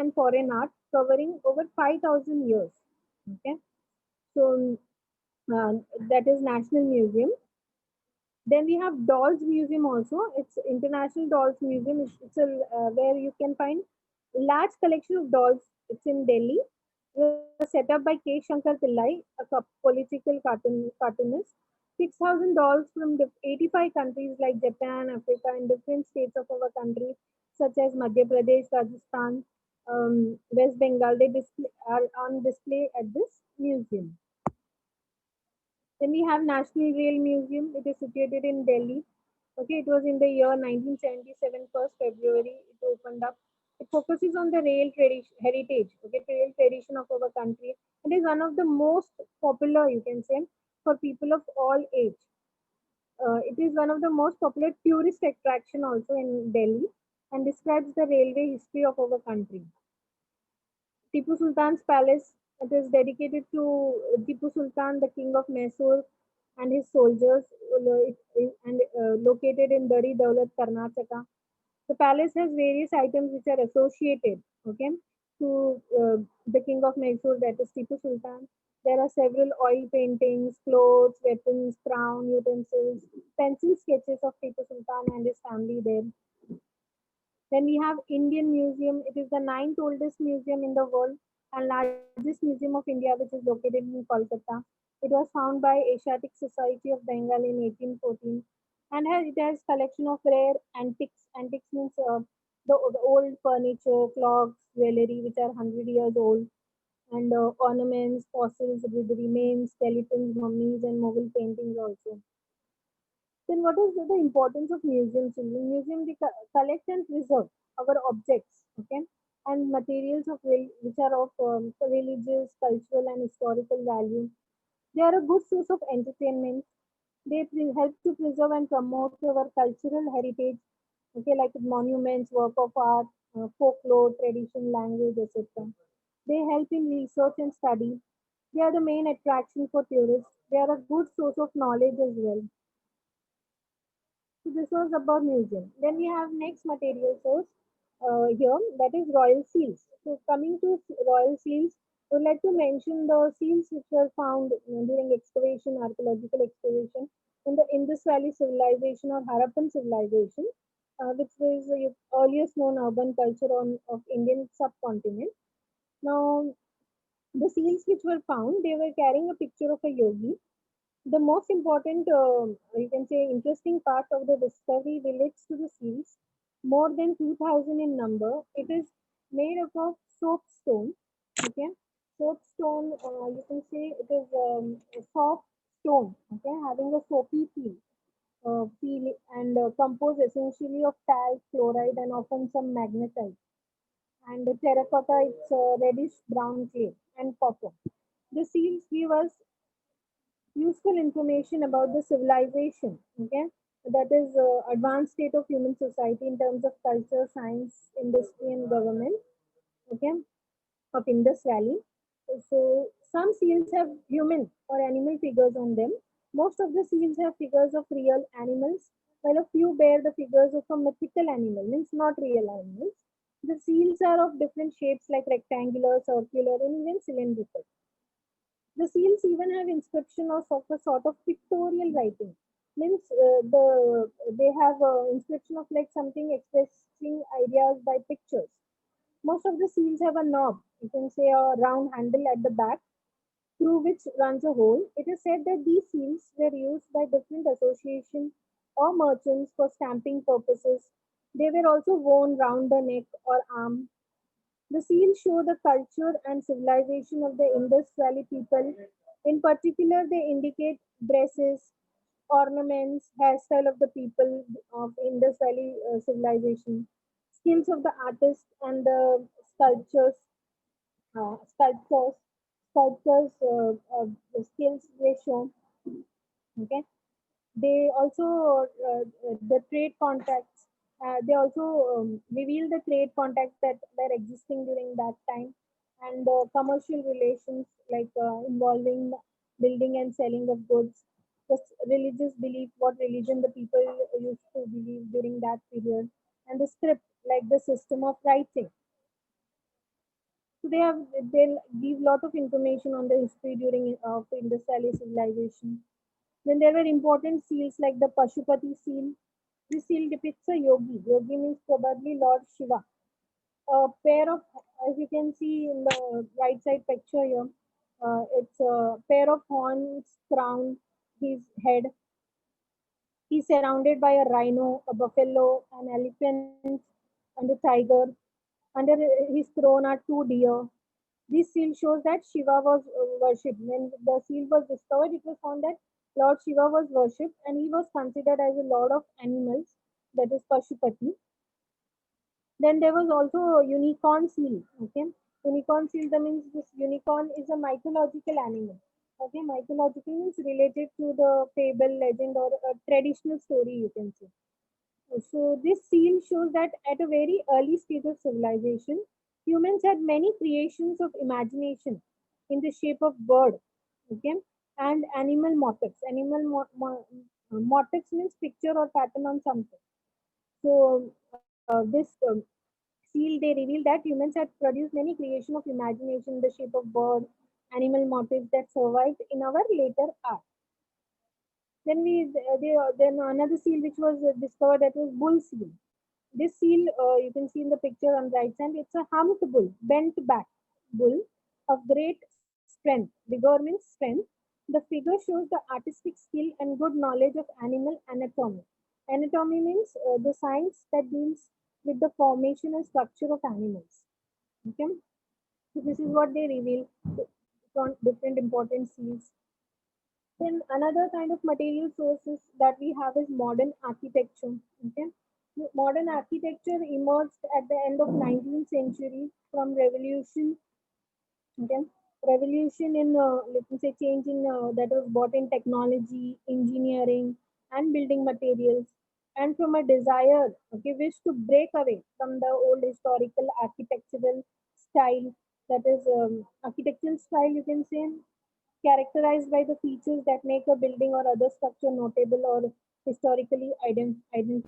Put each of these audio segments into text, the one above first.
and foreign art covering over 5,000 years. Okay, so uh, that is National Museum. Then we have Dolls Museum also. It's International Dolls Museum. It's a where you can find large collection of dolls. It's in Delhi. It was set up by K. Shankar Pillai, political cartoonist. 6,000 dolls from 85 countries like Japan, Africa, and different states of our country, such as Madhya Pradesh, Rajasthan, West Bengal. Are on display at this museum. Then we have National Rail Museum. It is situated in Delhi. Okay, it was in the year 1977, 1st February, it opened up. It focuses on the rail tradition, heritage, okay, rail tradition of our country. It is one of the most popular, you can say, for people of all age. It is one of the most popular tourist attraction also in Delhi and describes the railway history of our country. Tipu Sultan's palace. It is dedicated to Tipu Sultan, the king of Mysore, and his soldiers, and located in Dari Daulat, Karnataka. The palace has various items which are associated, okay, to the king of Mysore, that is Tipu Sultan. There are several oil paintings, clothes, weapons, crown, utensils, pencil sketches of Tipu Sultan and his family there. Then we have Indian Museum. It is the ninth oldest museum in the world and largest museum of India, which is located in Kolkata. It was founded by Asiatic Society of Bengal in 1814, and it has collection of rare antiques. Antiques means the old furniture, clocks, jewelry, which are 100 years old, and ornaments, fossils with remains, skeletons, mummies, and Mughal paintings also. Then what is the importance of museums? In museum, they collect and preserve our objects, okay, and materials of which are of religious, cultural, and historical value. They are a good source of entertainment. They help to preserve and promote our cultural heritage, okay, like monuments, work of art, folklore, tradition, language, etc. They help in research and study. They are the main attraction for tourists. They are a good source of knowledge as well. So this was about museum. Then we have next material source here, that is royal seals. So coming to royal seals, I would like to mention the seals which were found during excavation, archaeological excavation in the Indus Valley civilization or Harappan civilization, which was the earliest known urban culture of Indian subcontinent. Now, the seals which were found, they were carrying a picture of a yogi. The most important, you can say, interesting part of the discovery relates to the seals. More than 2,000 in number. It is made up of soapstone. Okay, soapstone. You can say it is a soft stone. Okay, having a soapy feel and composed essentially of talc, chloride, and often some magnetite. And the terracotta, it's reddish brown clay and copper. The seals give us useful information about the civilization, okay, that is advanced state of human society in terms of culture, science, industry, and government, okay, of Indus Valley. So some seals have human or animal figures on them. Most of the seals have figures of real animals, while a few bear the figures of a mythical animal, means not real animals. The seals are of different shapes like rectangular, circular, and even cylindrical. The seals even have inscription of a sort of pictorial writing. Means they have inscription of like something expressing ideas by pictures. Most of the seals have a knob. You can say a round handle at the back through which runs a hole. It is said that these seals were used by different associations or merchants for stamping purposes. They were also worn round the neck or arm. The seals show the culture and civilization of the Indus Valley people. In particular, they indicate dresses, ornaments, hairstyle of the people of Indus Valley civilization, skills of the artist and the uh, sculptors, the skills they show. Okay, they also the trade contacts. They also reveal the trade contacts that were existing during that time, and commercial relations like involving building and selling of goods. The religious belief, what religion the people used to believe during that period, and the script, like the system of writing. So they give lot of information on the history during of Indus Valley civilization. Then there were important seals like the Pashupati seal. This seal depicts a yogi. Yogi means probably Lord Shiva. A pair of, as you can see in the right side picture here, it's a pair of horns crown his head. He's surrounded by a rhino, a buffalo, an elephant, and a tiger. Under his throne are two deer. This seal shows that Shiva was worshipped. When the seal was discovered, it was found that Lord Shiva was worshipped and he was considered as a lord of animals, that is Pashupati. Then there was also a unicorn seal. Okay, unicorn seal, that means this unicorn is a mythological animal. Okay, mythological means related to the fable, legend, or a traditional story, you can say. So this seal shows that at a very early stage of civilization, humans had many creations of imagination in the shape of bird, okay, and animal motifs. Motifs means picture or pattern on something. So this seal they reveal that humans had produced many creations of imagination in the shape of bird, animal motifs that survived in our later art. Then another seal which was discovered, that was bull seal. This seal, you can see in the picture on the right side, it's a humped bull, bent back bull of great strength. Vigor means strength. The figure shows the artistic skill and good knowledge of animal anatomy. Anatomy means the science that deals with the formation and structure of animals. Okay, so this is what they reveal from different important seals. Then another kind of material sources that we have is modern architecture. Okay, modern architecture emerged at the end of 19th century from revolution. Okay, revolution in let me say change in that was brought in technology, engineering, and building materials, and from a desire, okay, wish to break away from the old historical architectural style. That is architectural style, you can say, characterized by the features that make a building or other structure notable or historically identifiable,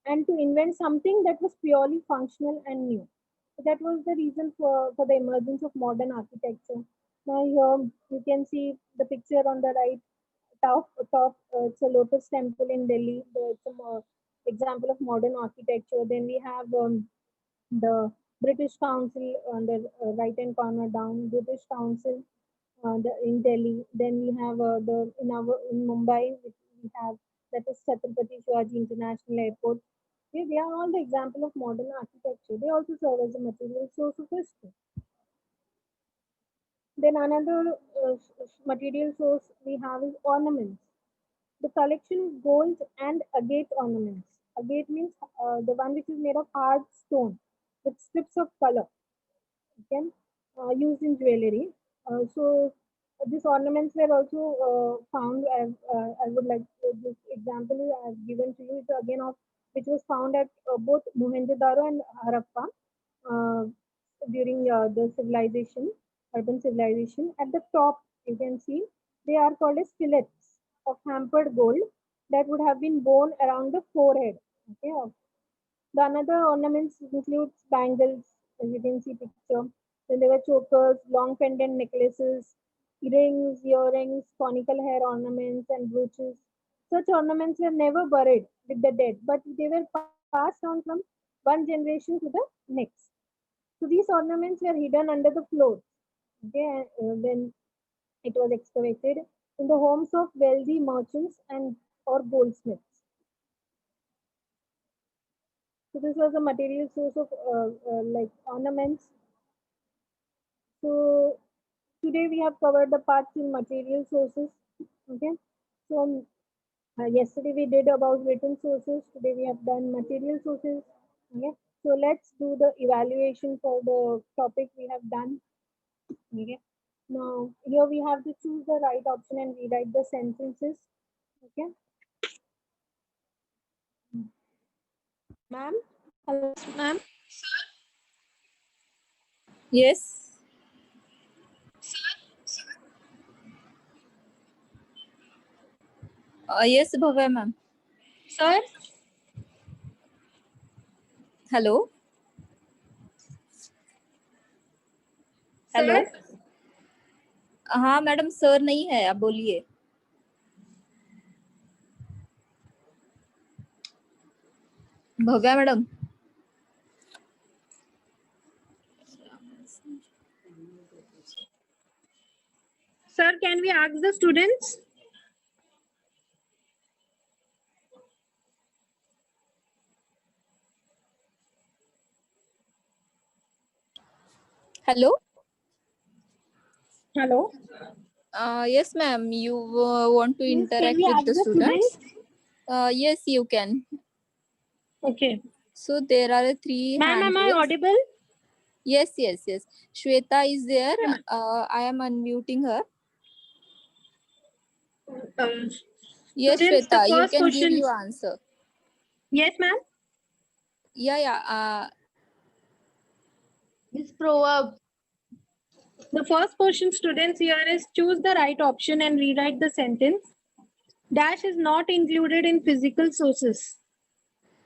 and to invent something that was purely functional and new. So that was the reason for the emergence of modern architecture. Now here you can see the picture on the right top it's a lotus temple in Delhi. It's an example of modern architecture. Then we have the British Council on the right hand corner down, British Council in Delhi. Then we have the in Mumbai, which we have, that is Chhatrapati Shivaji International Airport. They are all the example of modern architecture. They also serve as a material source of history. Then another material source we have is ornaments. The collection of gold and agate ornaments. Agate means the one which is made of hard stone with strips of color, okay, used in jewelry. So these ornaments were also found. I would like this example I've given to you is again of which was found at both Mohenjo-daro and Harappa uh, during the civilization, urban civilization. At the top, you can see they are called as fillets of hampered gold that would have been worn around the forehead. Okay, the another ornaments includes bangles, as you can see picture. Then there were chokers, long pendant necklaces, rings, earrings, conical hair ornaments, and brooches. Such ornaments were never buried with the dead, but they were passed on from one generation to the next. So these ornaments were hidden under the floor. Okay, when it was excavated in the homes of wealthy merchants and or goldsmiths. So this was a material source of like ornaments. So today we have covered the parts in material sources. Okay. So yesterday we did about written sources. Today we have done material sources. Okay. So let's do the evaluation for the topic we have done. Okay. Now here we have to choose the right option and rewrite the sentences. Okay. Ma'am. Hello, ma'am. Yes. Yes, Bhavya ma'am. Sir. Hello. Hello. Sir? हाँ madam, sir नहीं है, आप बोलिए। Bhavya madam. Sir, can we ask the students? Hello. Hello. Yes ma'am, you want to Yes, can interact we with ask the the students? students? Yes, you can. Okay. So there are three Ma'am, hand am I raised. audible? Yes. Shweta is there. I am unmuting her. Yes, Students, the Shweta, you first can give question. your answer. Yes, ma'am. Yeah. This proverb. The first question, students, here is choose the right option and rewrite the sentence. Dash is not included in physical sources.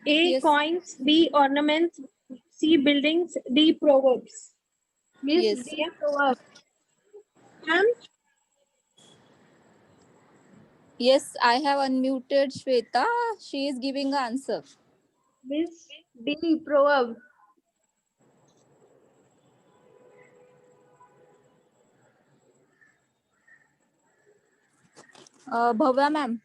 A. Yes. Coins. B. Ornaments. C. Buildings. D. Proverbs. Miss Yes. D proverb. Ma'am, Yes, I have unmuted Shweta. She is giving the answer. Miss D proverb. Bhavya ma'am.